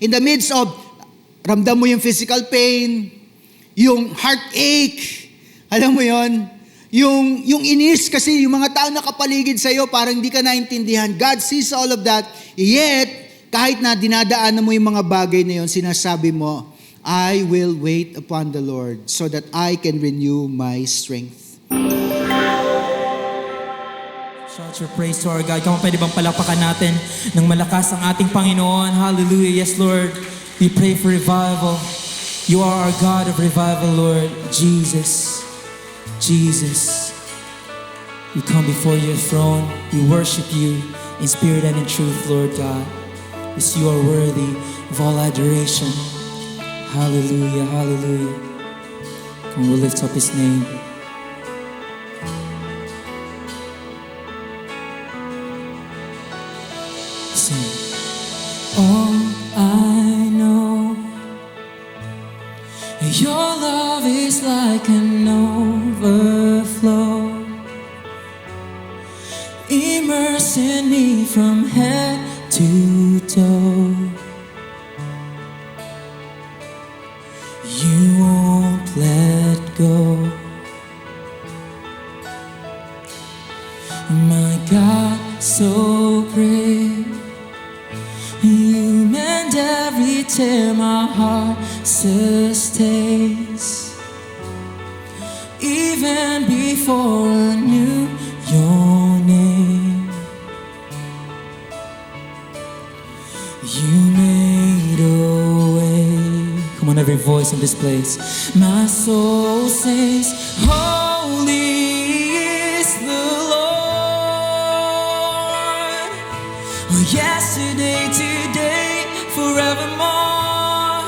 In the midst of, ramdam mo yung physical pain, yung heartache, alam mo yon, yung inis kasi yung mga tao nakapaligid sa'yo, parang hindi ka naintindihan. God sees all of that. Yet, kahit na dinadaanan mo yung mga bagay na yon, sinasabi mo, I will wait upon the Lord so that I can renew my strength. Shout your praise to our God. Kung pwede bang palakpakan natin ng malakas ang ating Panginoon. Hallelujah. Yes, Lord. We pray for revival. You are our God of revival, Lord. Jesus. Jesus. We come before your throne. We worship you in spirit and in truth, Lord God. Because you are worthy of all adoration. Hallelujah. Hallelujah. Come, we'll lift up his name. Sing. All I know, your love is like an overflow, immersing me from head to toe. You won't let go. My God, so great. You mend every tear my heart sustains. Even before I knew your name, you made a way. Come on, every voice in this place. My soul sings, holy is the Lord. Oh, yesterday, today, forevermore,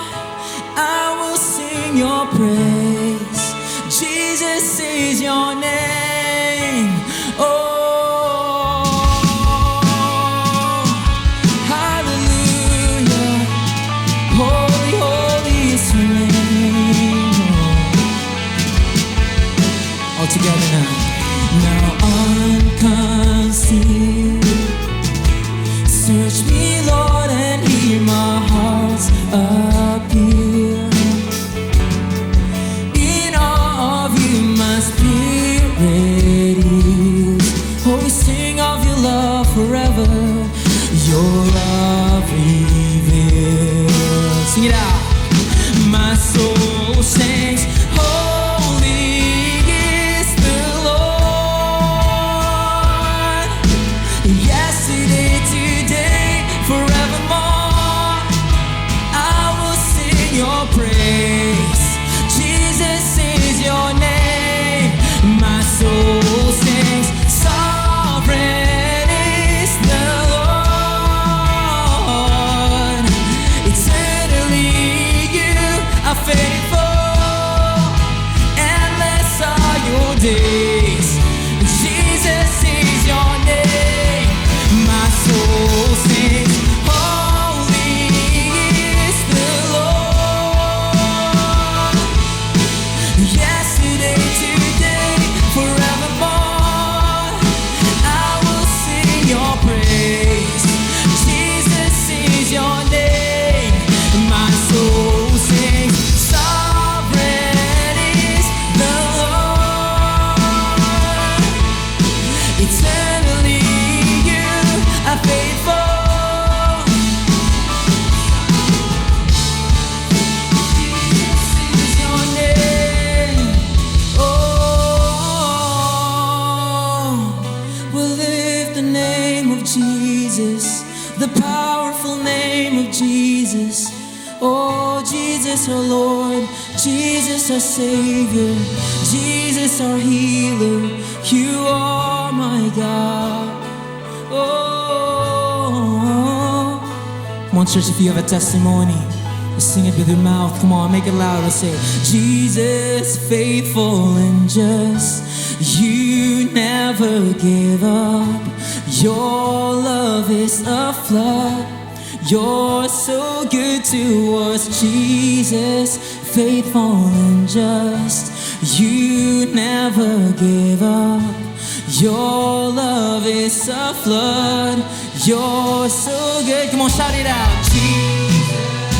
I will sing your praise. Jesus is your name. Oh, hallelujah. Holy, holy is your name. All together now. Now unconcealed, search me, Lord, and hear my heart's appeal. In awe of you, my spirit is. Oh, we sing of your love forever. Your love reveals. Sing it out. My soul sings, holy is the Lord. Yesterday, today, forevermore, I will sing your praise. Jesus is your name. My soul sings, sovereign is the Lord. Eternally you are faithful, endless are your days. Jesus is your name. My soul sings, holy is the Lord. Yesterday, today, forevermore, I will sing your praise. Jesus is your name. My soul sings, sovereign is the Lord. Eternally you are faithful. Jesus is your name. Oh, we'll lift the name of Jesus, the powerful name of Jesus. Oh, Jesus our Lord, Jesus our Savior, Jesus our healer. You are my God. Oh, come on, church, if you have a testimony, just sing it with your mouth. Come on, make it loud and say, Jesus, faithful and just, you never give up. Your love is a flood. You're so good to us, Jesus, faithful and just, you never give up. Your love is a flood. You're so good. Come on, shout it out. Jesus.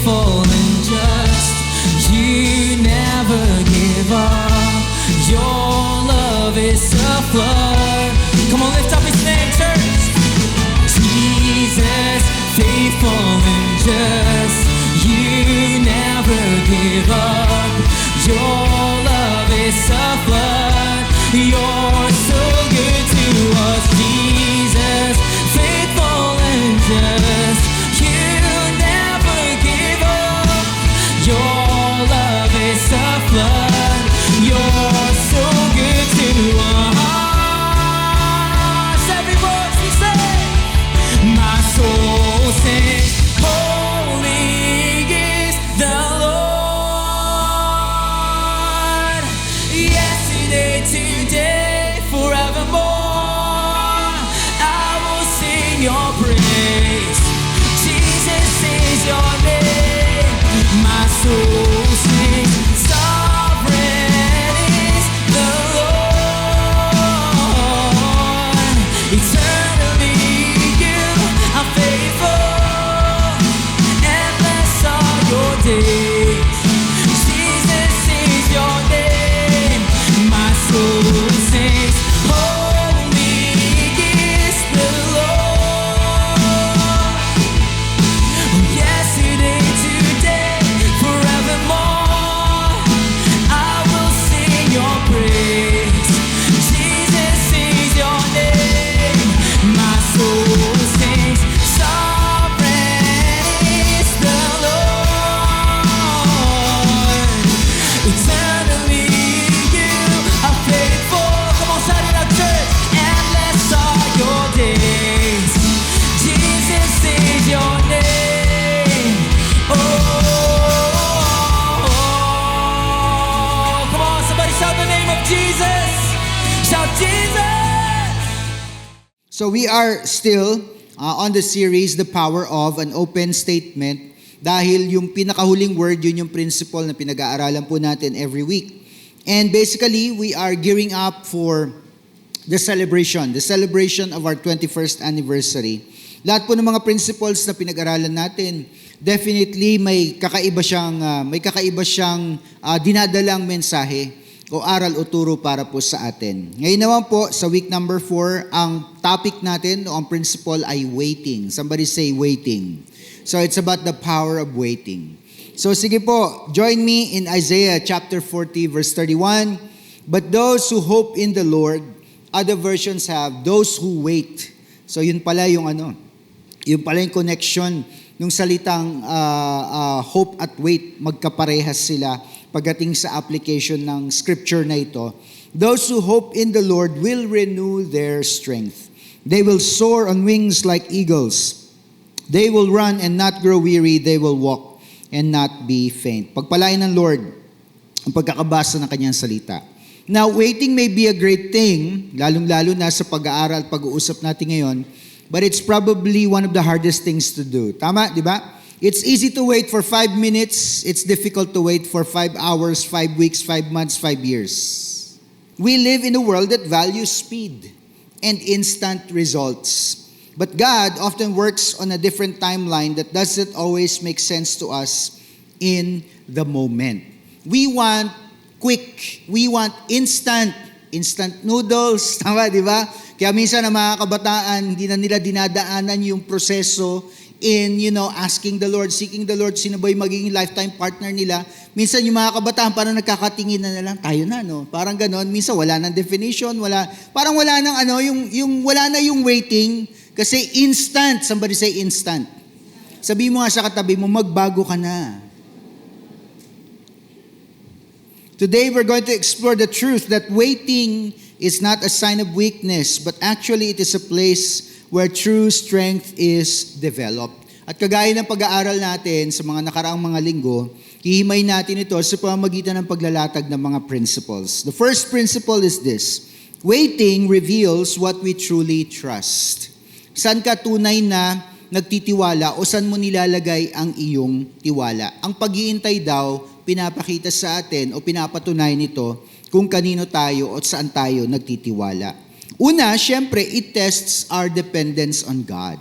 faithful and just. You never give up. Your love is a flood. Come on, lift up his name, church. Jesus, faithful and just. You never give up. Your love is a flood. You're so good to us, Jesus, faithful and just. You never give up. Your love is a flood. You're so good to us. Every voice we say, my soul sings, holy is the Lord. Yesterday, today, forevermore, I will sing your praise. Jesus is your name. My soul sings, sovereign is the Lord. Eternally you are faithful, endless are your days. Jesus is your name. My soul sings, holy is the Lord. Yesterday, today, forevermore, I will sing your praise. Jesus is your name. My soul sings, sovereign is the Lord. Eternally you are faithful. Come on, shout it out, church. Endless are your days. Jesus is your name. Oh, come on, somebody shout the name of Jesus. Shout Jesus. So we are still on the series, The Power of an Open Statement. Dahil yung pinakahuling word, yun yung principle na pinag-aaralan po natin every week. And basically, we are gearing up for the celebration of our 21st anniversary. Lahat po ng mga principles na pinag-aralan natin, definitely may kakaiba siyang dinadalang mensahe o aral o turo para po sa atin. Ngayon naman po, sa week number 4, ang topic natin o ang principle ay waiting. Somebody say waiting. So it's about the power of waiting. So sige po, join me in Isaiah chapter 40 verse 31. But those who hope in the Lord, other versions have those who wait. So yun pala yung connection nung salitang hope at wait, magkaparehas sila pagdating sa application ng scripture na ito. Those who hope in the Lord will renew their strength. They will soar on wings like eagles. They will run and not grow weary. They will walk and not be faint. Pagpalain ng Lord ang pagkakabasa ng kanyang salita. Now, waiting may be a great thing, lalong-lalo na sa pag-aaral, pag-uusap natin ngayon, but it's probably one of the hardest things to do. Tama, di ba? It's easy to wait for 5 minutes. It's difficult to wait for 5 hours, 5 weeks, 5 months, 5 years. We live in a world that values speed and instant results. But God often works on a different timeline that doesn't always make sense to us in the moment. We want quick. We want instant noodles. Tama, di ba? Kaya minsan ang mga kabataan, hindi na nila dinadaanan yung proseso in, asking the Lord, seeking the Lord, sino ba yung magiging lifetime partner nila. Minsan yung mga kabataan parang nagkakatingin na lang, tayo na, no? Parang ganon. Minsan wala nang definition, parang wala nang wala na yung waiting. Kasi instant, somebody say instant. Sabi mo nga sa katabi mo, magbago ka na. Today, we're going to explore the truth that waiting is not a sign of weakness, but actually it is a place where true strength is developed. At kagaya ng pag-aaral natin sa mga nakaraang mga linggo, hihimay natin ito sa pamamagitan ng paglalatag ng mga principles. The first principle is this: waiting reveals what we truly trust. Saan ka tunay na nagtitiwala o saan mo nilalagay ang iyong tiwala? Ang pag-iintay daw, pinapakita sa atin o pinapatunay nito kung kanino tayo o saan tayo nagtitiwala. Una, syempre, it tests our dependence on God.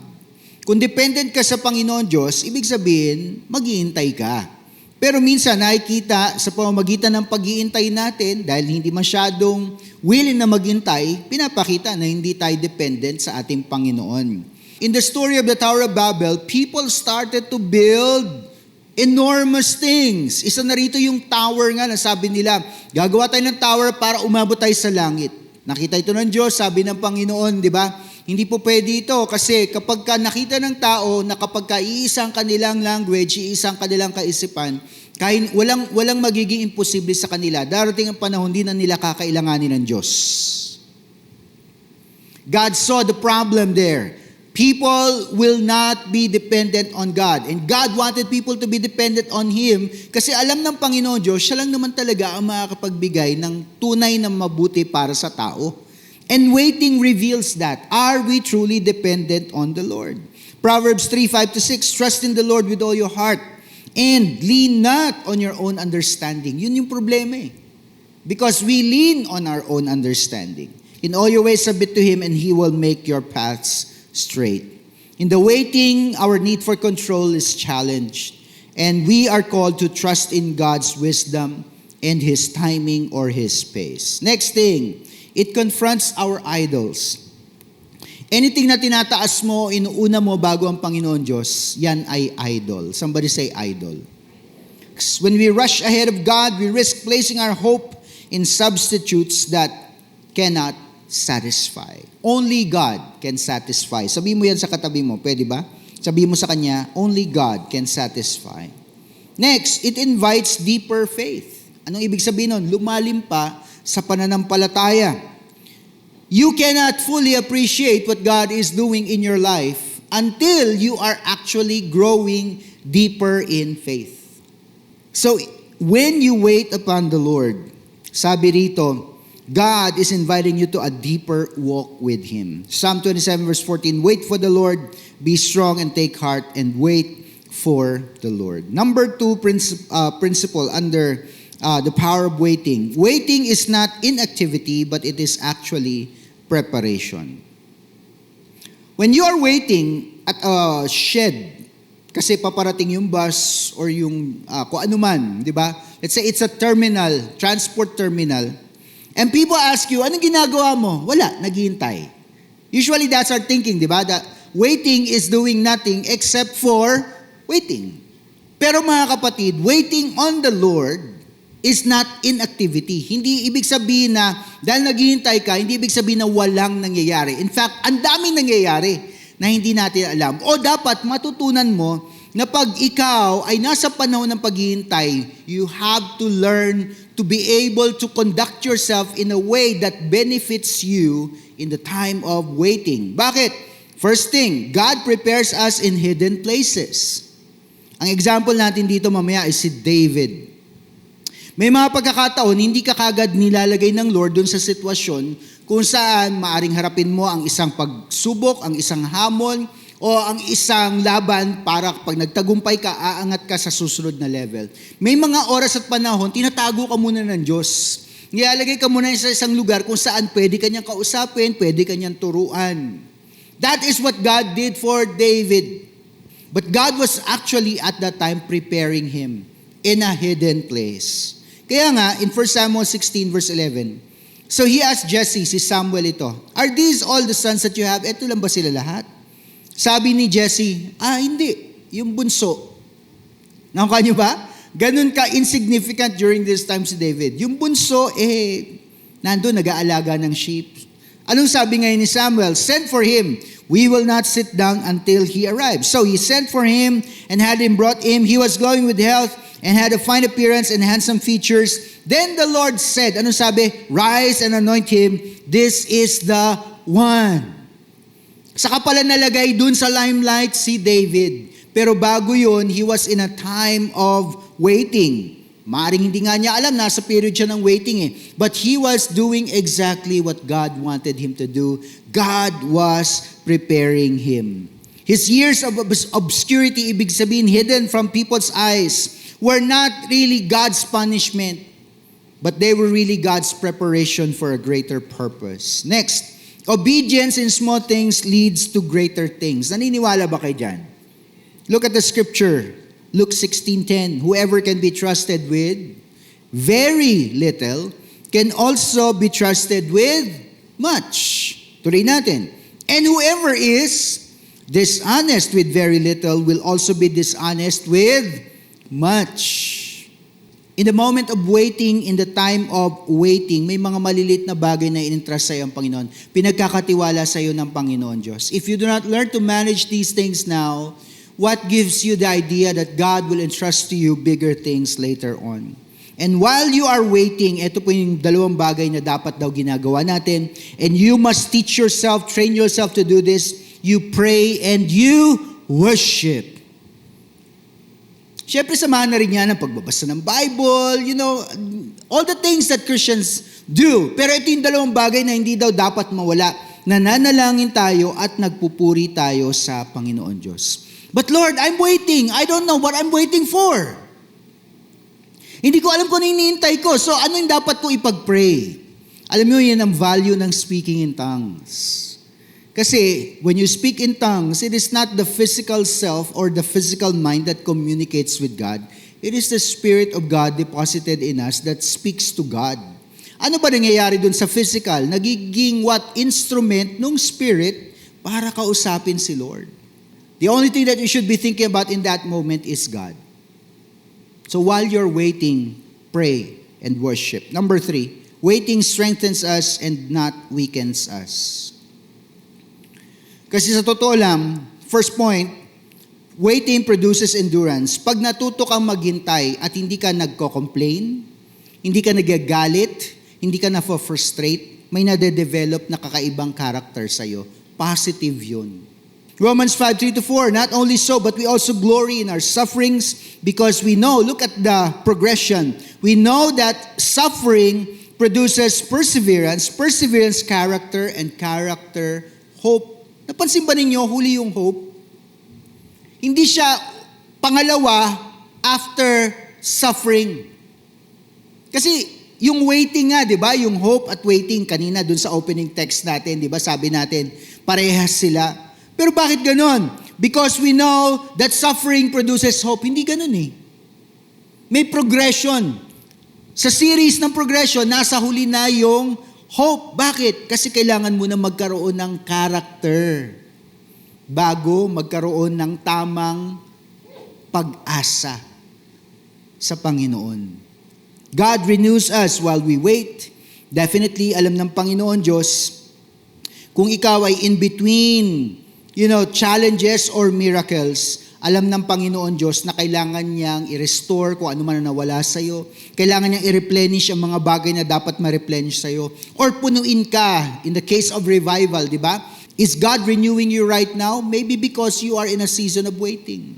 Kung dependent ka sa Panginoon Diyos, ibig sabihin, maghihintay ka. Pero minsan nakikita sa pamamagitan ng pag-iintay natin, dahil hindi masyadong willing na maghintay, pinapakita na hindi tayo dependent sa ating Panginoon. In the story of the Tower of Babel, people started to build enormous things. Isa na rito yung tower nga na sabi nila, gagawa tayo ng tower para umabot tayo sa langit. Nakita ito ng Diyos, sabi ng Panginoon, di ba? Hindi po pwede ito kasi kapag ka nakita ng tao na kapag ka iisang kanilang language, iisang kanilang kaisipan, kahit walang magiging imposible sa kanila, darating ang panahon din na nila kakailanganin ng Diyos. God saw the problem there. People will not be dependent on God. And God wanted people to be dependent on Him kasi alam ng Panginoon Diyos, siya lang naman talaga ang makakapagbigay ng tunay na mabuti para sa tao. And waiting reveals that. Are we truly dependent on the Lord? Proverbs 3:5-6, trust in the Lord with all your heart and lean not on your own understanding. Yun yung problema eh. Because we lean on our own understanding. In all your ways submit to Him and He will make your paths straight. In the waiting, our need for control is challenged. And we are called to trust in God's wisdom and His timing or His pace. Next thing, it confronts our idols. Anything na tinataas mo, inuuna mo bago ang Panginoon Diyos, yan ay idol. Somebody say idol. When we rush ahead of God, we risk placing our hope in substitutes that cannot satisfy. Only God can satisfy. Sabihin mo yan sa katabi mo, pwede ba? Sabihin mo sa kanya, only God can satisfy. Next, it invites deeper faith. Anong ibig sabihin nun? Lumalim pa sa pananampalataya. You cannot fully appreciate what God is doing in your life until you are actually growing deeper in faith. So, when you wait upon the Lord, sabi rito, God is inviting you to a deeper walk with Him. Psalm 27 verse 14, wait for the Lord, be strong and take heart, and wait for the Lord. Number 2 principle under the power of waiting. Waiting is not inactivity, but it is actually preparation. When you are waiting at a shed, kasi paparating yung bus or yung kung ano man, di ba? Let's say it's a terminal, transport terminal, and people ask you, anong ginagawa mo? Wala, naghihintay. Usually that's our thinking, di ba? That waiting is doing nothing except for waiting. Pero mga kapatid, waiting on the Lord is not inactivity. Hindi ibig sabihin na dahil naghihintay ka, hindi ibig sabihin na walang nangyayari. In fact, ang daming nangyayari na hindi natin alam. O dapat matutunan mo na pag ikaw ay nasa panahon ng paghihintay, you have to learn to be able to conduct yourself in a way that benefits you in the time of waiting. Bakit? First thing, God prepares us in hidden places. Ang example natin dito mamaya is si David. May mga pagkakataon, hindi ka kagad nilalagay ng Lord dun sa sitwasyon kung saan maaring harapin mo ang isang pagsubok, ang isang hamon, o ang isang laban para pag nagtagumpay ka, aangat ka sa susunod na level. May mga oras at panahon, tinatago ka muna ng Diyos. Nilalagay ka muna sa isang lugar kung saan pwede ka niyang kausapin, pwede ka niyang turuan. That is what God did for David. But God was actually at that time preparing him in a hidden place. Kaya nga, in 1 Samuel 16 verse 11, so he asked Jesse, si Samuel ito, are these all the sons that you have? Ito lang ba sila lahat? Sabi ni Jesse, hindi. Yung bunso. Nakuha niyo ba? Ganun ka insignificant during this time si David. Yung bunso, nandun, nag-aalaga ng sheep. Anong sabi ngayon ni Samuel? Send for him. We will not sit down until he arrives. So he sent for him and had him brought him. He was glowing with health and had a fine appearance and handsome features. Then the Lord said, anong sabi? Rise and anoint him. This is the one. Saka pala nalagay dun sa limelight si David. Pero bago yun, he was in a time of waiting. Maaring hindi nga niya alam, nasa period siya ng waiting . But he was doing exactly what God wanted him to do. God was preparing him. His years of obscurity, ibig sabihin, hidden from people's eyes, were not really God's punishment, but they were really God's preparation for a greater purpose. Next, Obedience in small things leads to greater things. Naniniwala ba kayo dyan? Look at the scripture. Luke 16:10. Whoever can be trusted with very little can also be trusted with much. Tuloy natin. And whoever is dishonest with very little will also be dishonest with much. In the moment of waiting, in the time of waiting, may mga malilit na bagay na in-entrust sa'yo ang Panginoon. Pinagkakatiwala sa'yo ng Panginoon Diyos. If you do not learn to manage these things now, what gives you the idea that God will entrust to you bigger things later on? And while you are waiting, ito po yung dalawang bagay na dapat daw ginagawa natin. And you must teach yourself, train yourself to do this. You pray and you worship. Siyempre, samahan na rin yan ang pagbabasa ng Bible, all the things that Christians do. Pero ito yung dalawang bagay na hindi daw dapat mawala. Nananalangin tayo at nagpupuri tayo sa Panginoon Diyos. But Lord, I'm waiting. I don't know what I'm waiting for. Hindi ko alam kung ano hinihintay ko. So ano yung dapat ko ipag-pray? Alam mo, yan ang value ng speaking in tongues. Kasi when you speak in tongues, it is not the physical self or the physical mind that communicates with God. It is the Spirit of God deposited in us that speaks to God. Ano ba nangyayari dun sa physical? Nagiging what? Instrument nung Spirit para kausapin si Lord. The only thing that you should be thinking about in that moment is God. So while you're waiting, pray and worship. Number 3, waiting strengthens us and not weakens us. Kasi sa totoo lang, first point, waiting produces endurance. Pag natuto kang maghintay at hindi ka nagko-complain, hindi ka nagagalit, hindi ka na-frustrate, may nade-develop na kakaibang character sa'yo. Positive yun. Romans 5:3-4, not only so, but we also glory in our sufferings because we know, look at the progression, we know that suffering produces perseverance, perseverance character, and character hope. Napansin ba ninyo, huli yung hope? Hindi siya pangalawa after suffering. Kasi yung waiting nga, di ba? Yung hope at waiting kanina dun sa opening text natin, di ba? Sabi natin, parehas sila. Pero bakit ganon? Because we know that suffering produces hope. Hindi ganon eh. May progression. Sa series ng progression, nasa huli na yung hope. Bakit? Kasi kailangan mo na magkaroon ng character bago magkaroon ng tamang pag-asa sa Panginoon. God renews us while we wait. Definitely, alam ng Panginoon Diyos, kung ikaw ay in between, challenges or miracles, alam ng Panginoon Diyos na kailangan niyang i-restore kung ano man na nawala sa'yo. Kailangan niyang i-replenish ang mga bagay na dapat ma-replenish sa'yo. Or punuin ka, in the case of revival, di ba? Is God renewing you right now? Maybe because you are in a season of waiting.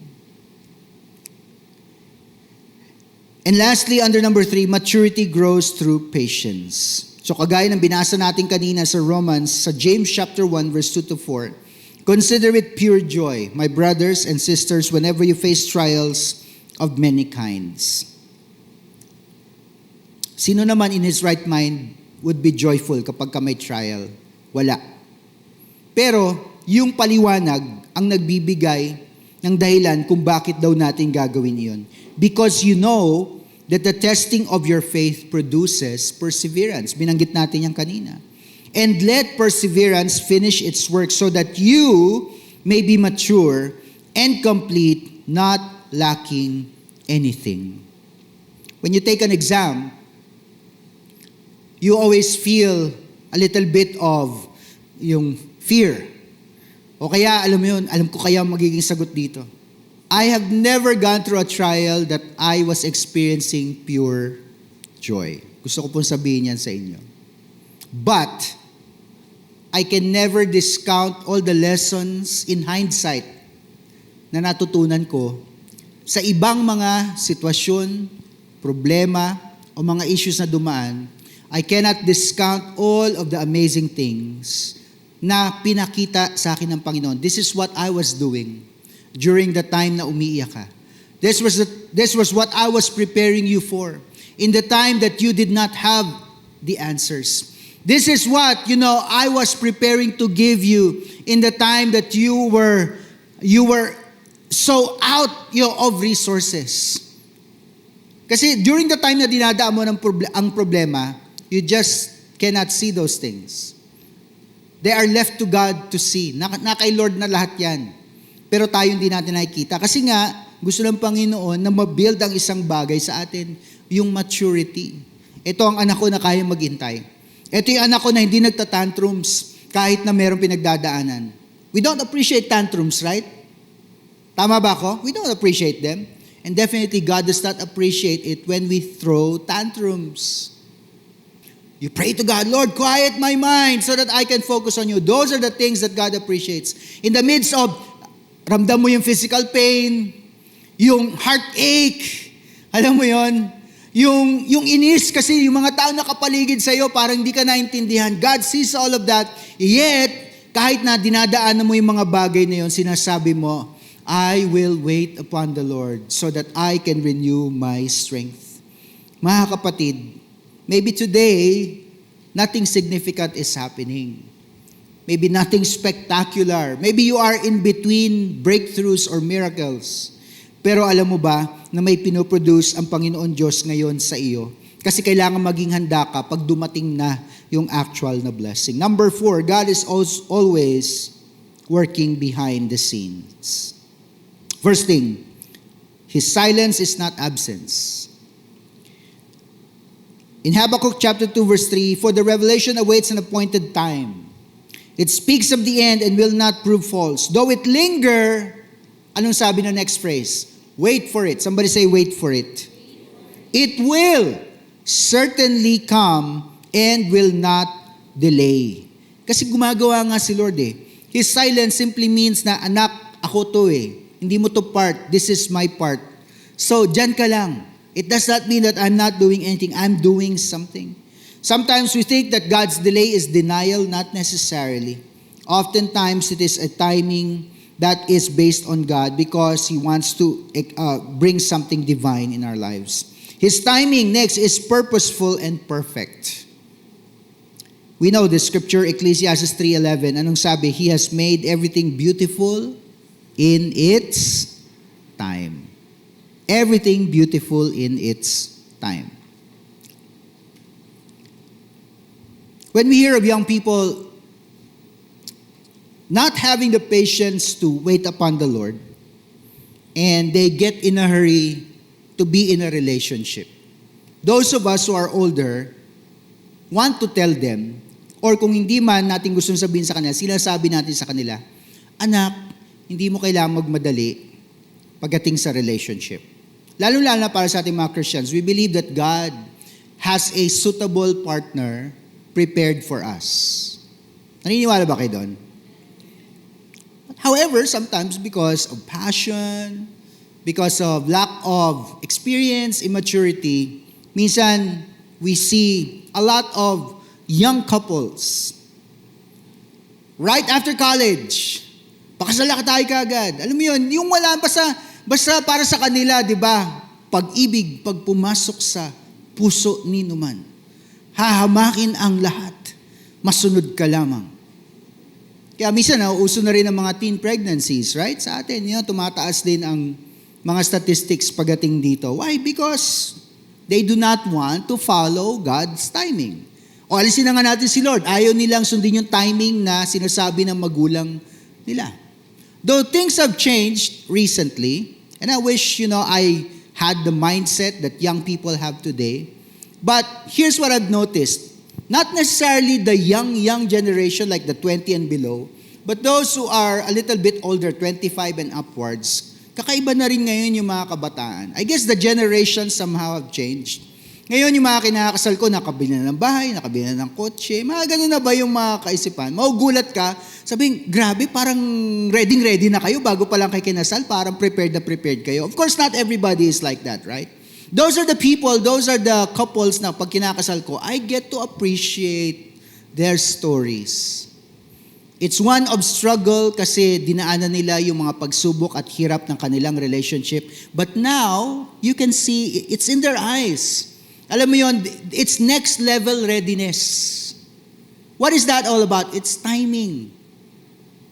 And lastly, under number 3, maturity grows through patience. So kagaya ng binasa natin kanina sa Romans, sa James chapter 1, verse 2-4, consider it pure joy, my brothers and sisters, whenever you face trials of many kinds. Sino naman in his right mind would be joyful kapag ka may trial? Wala. Pero yung paliwanag ang nagbibigay ng dahilan kung bakit daw natin gagawin iyon. Because you know that the testing of your faith produces perseverance. Binanggit natin yan kanina. And let perseverance finish its work so that you may be mature and complete, not lacking anything. When you take an exam, you always feel a little bit of yung fear. O kaya, alam ko kaya magiging sagot dito. I have never gone through a trial that I was experiencing pure joy. Gusto ko pong sabihin yan sa inyo. But, I can never discount all the lessons in hindsight na natutunan ko sa ibang mga sitwasyon, problema, o mga issues na dumaan. I cannot discount all of the amazing things na pinakita sa akin ng Panginoon. This is what I was doing during the time na umiiyak ka. This was what I was preparing you for in the time that you did not have the answers. This is what, I was preparing to give you in the time that you were so out of resources. Kasi during the time na dinadaan mo ang problema, you just cannot see those things. They are left to God to see. Na kay Lord na lahat yan. Pero tayo hindi natin nakikita. Kasi nga, gusto ng Panginoon na mabuild ang isang bagay sa atin, yung maturity. Ito ang anak ko na kaya maghintay. Ito yung anak ko na hindi nagtatantrums kahit na mayroong pinagdadaanan. We don't appreciate tantrums, right? Tama ba ako? We don't appreciate them. And definitely, God does not appreciate it when we throw tantrums. You pray to God, Lord, quiet my mind so that I can focus on you. Those are the things that God appreciates. In the midst of, ramdam mo yung physical pain, yung heartache, alam mo yon, yung inis kasi yung mga tao nakapaligid sa'yo, parang hindi ka naintindihan. God sees all of that. Yet, kahit na dinadaanan mo yung mga bagay na yon, sinasabi mo, I will wait upon the Lord so that I can renew my strength. Mga kapatid, maybe today, nothing significant is happening. Maybe nothing spectacular. Maybe you are in between breakthroughs or miracles. Pero alam mo ba na may pinoproduce ang Panginoon Diyos ngayon sa iyo? Kasi kailangan maging handa ka pag dumating na yung actual na blessing. Number 4, God is always working behind the scenes. First thing, His silence is not absence. In Habakkuk chapter 2 verse 3, for the revelation awaits an appointed time. It speaks of the end and will not prove false. Though it linger, anong sabi ng next phrase? Wait for it. Somebody say, wait for it. It will certainly come and will not delay. Kasi gumagawa nga si Lord eh. His silence simply means na, anak, ako to eh. Hindi mo to part. This is my part. So, dyan ka lang. It does not mean that I'm not doing anything. I'm doing something. Sometimes we think that God's delay is denial, not necessarily. Oftentimes, it is a timing that is based on God because He wants to bring something divine in our lives. His timing, next, is purposeful and perfect. We know the scripture, Ecclesiastes 3:11. Anong sabi? He has made everything beautiful in its time. Everything beautiful in its time. When we hear of young people not having the patience to wait upon the Lord, and they get in a hurry to be in a relationship, those of us who are older want to tell them, or kung hindi man natin gustong sabihin sa kanila, sinasabi natin sa kanila, anak, hindi mo kailangang magmadali pagdating sa relationship. Lalo-lalo na para sa ating mga Christians, we believe that God has a suitable partner prepared for us. Naniniwala ba kayo doon? However, sometimes because of passion, because of lack of experience, immaturity, minsan we see a lot of young couples right after college, pakasala ka tayo kaagad. Alam mo yun, yung wala basta para sa kanila, di ba? Pag-ibig, pag pumasok sa puso ni numan, hahamakin ang lahat. Masunod ka lamang. Kaya minsan, uso na rin ang mga teen pregnancies, right? Sa atin, tumataas din ang mga statistics pagdating dito. Why? Because they do not want to follow God's timing. O alisin na nga natin si Lord. Ayaw nilang sundin yung timing na sinasabi ng magulang nila. Though things have changed recently, and I wish, I had the mindset that young people have today. But here's what I've noticed. Not necessarily the young generation like the 20 and below, but those who are a little bit older, 25 and upwards, kakaiba na rin ngayon yung mga kabataan. I guess the generations somehow have changed. Ngayon yung mga kinakasal ko, nakabili na ng bahay, nakabili na ng kotse, mga ganun na ba yung mga kaisipan? Maugulat ka, sabihin, grabe, parang ready na kayo bago pa lang kayo kinasal, parang prepared na prepared kayo. Of course, not everybody is like that, right? Those are the people, those are the couples na pag kinakasal ko, I get to appreciate their stories. It's one of struggle kasi dinaanan nila yung mga pagsubok at hirap ng kanilang relationship. But now, you can see, it's in their eyes. Alam mo yun, it's next level readiness. What is that all about? It's timing.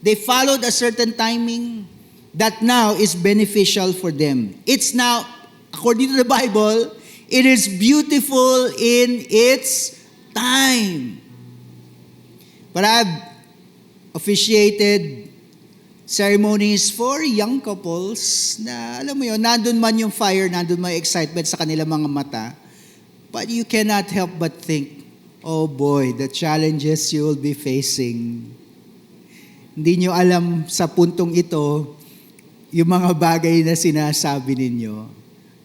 They followed a certain timing that now is beneficial for them. It's now, according to the Bible, it is beautiful in its time. But I've officiated ceremonies for young couples na, alam mo yun, nandun man yung fire, nandun man yung excitement sa kanilang mga mata. But you cannot help but think, oh boy, the challenges you will be facing. Hindi nyo alam sa puntong ito, yung mga bagay na sinasabi ninyo.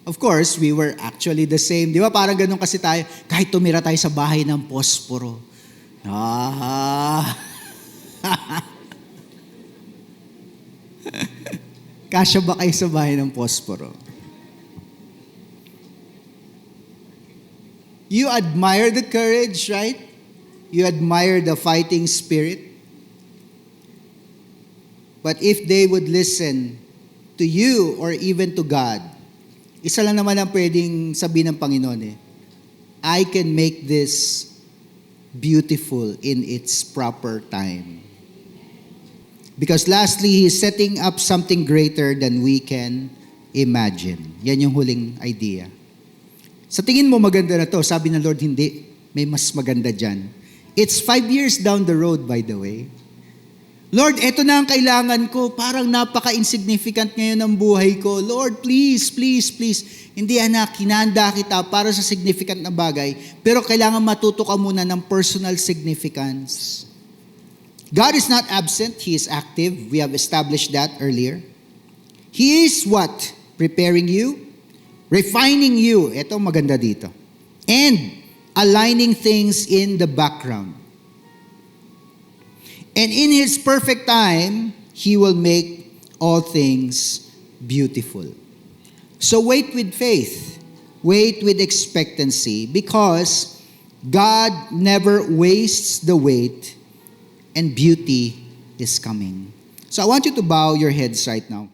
Of course, we were actually the same. Di ba? Parang ganun kasi tayo, kahit tumira tayo sa bahay ng posporo. Kasya ba kayo sa bahay ng posporo? You admire the courage, right? You admire the fighting spirit. But if they would listen to you or even to God, isa lang naman ang pwedeng sabihin ng Panginoon I can make this beautiful in its proper time. Because lastly, He's setting up something greater than we can imagine. Yan yung huling idea. Sa tingin mo maganda na to, sabi ng Lord, hindi. May mas maganda dyan. It's 5 years down the road, by the way. Lord, eto na ang kailangan ko. Parang napaka-insignificant ngayon ang buhay ko. Lord, please, please, please. Hindi anak, hinanda kita para sa significant na bagay. Pero kailangan matuto ka muna ng personal significance. God is not absent. He is active. We have established that earlier. He is what? Preparing you, refining you. Ito maganda dito. And aligning things in the background. And in His perfect time, He will make all things beautiful. So wait with faith. Wait with expectancy because God never wastes the wait and beauty is coming. So I want you to bow your heads right now.